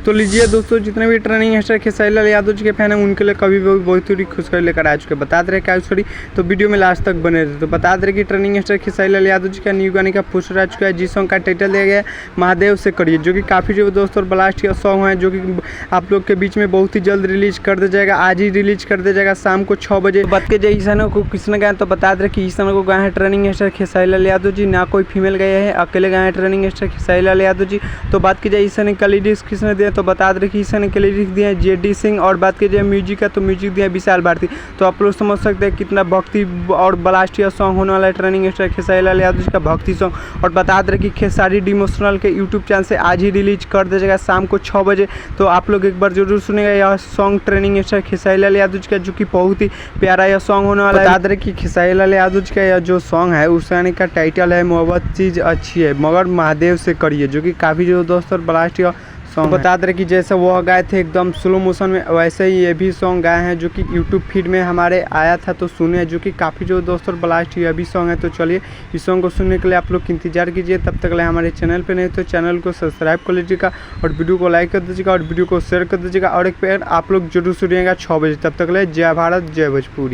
तो लीजिए दोस्तों, जितने भी ट्रेनिंग मास्टर खेसारी लाल यादव जी के फैन हैं उनके लिए कभी भी बहुत ही खुशखबरी लेकर आ चुके हैं। बता दे क्या खुशखबरी, तो वीडियो में लास्ट तक बने रहे। तो बता दे कि ट्रेनिंग मास्टर खेसारी लाल यादव जी का न्यू गाने का पोस्टर आ चुका है। जिस सॉन्ग का टाइटल दिया गया है महादेव से करिए, जो कि काफ़ी जो दोस्तों ब्लास्ट का सॉन्ग है, जो कि आप लोग के बीच में बहुत ही जल्द रिलीज कर दिया जाएगा। आज ही रिलीज कर दिया जाएगा शाम को 6 बजे। बात के जाए इस गाने को किसने गाया, तो बता दे कि इस गाने को गाया है ट्रेनिंग मास्टर खेसारी लाल यादव जी, ना कोई फीमेल गया है, अकेले गाए हैं ट्रेनिंग मास्टर खेसारी लाल यादव जी। तो बात की जाए इस गाने का लिरिक्स किसने दिया, तो बता दे कि इस गाने के लिरिक्स दिए हैं जेडी सिंह, और बात की जाए म्यूजिक का तो म्यूजिक दिया है विशाल भारती। तो आप लोग समझ सकते हैं कितना भक्ति और ब्लास्ट सॉन्ग होने वाला है ट्रेनिंग मास्टर खेसारी लाल यादव जी का भक्ति सॉन्ग। और बता दें कि खेसारी डिमोशनल के यूट्यूब चैनल से आज ही रिलीज कर दिया जाएगा शाम को 6 बजे। तो आप लोग एक बार जरूर सुनेगा यह song training master Khesari Lal Yadav ji का, जो कि बहुत ही प्यारा यह सॉन्ग होने वाला है। बता दें कि खेसारी लाल यादव जी का यह जो सॉन्ग है उस गाने का टाइटल है मोहब्बत चीज़ अच्छी है मगर महादेव से करिए, जो कि काफ़ी जो दोस्तों ब्लास्ट सॉन्ग बता दे कि जैसे वो गाए थे एकदम स्लो मोशन में, वैसे ही ये भी सॉन्ग गाए हैं, जो कि यूट्यूब फीड में हमारे आया था तो सुने, जो कि काफ़ी जो दोस्तों ब्लास्ट ये भी सॉन्ग है। तो चलिए इस सॉन्ग को सुनने के लिए आप लोग इंतजार कीजिए। तब तक ले हमारे चैनल पे नहीं तो चैनल को सब्सक्राइब कर लीजिएगा और वीडियो को लाइक कर दीजिएगा और वीडियो को शेयर कर दीजिएगा। और एक पेड़ आप लोग जरूर सुनिएगा 6 बजे। तब तक ले जय भारत जय भोजपुरी।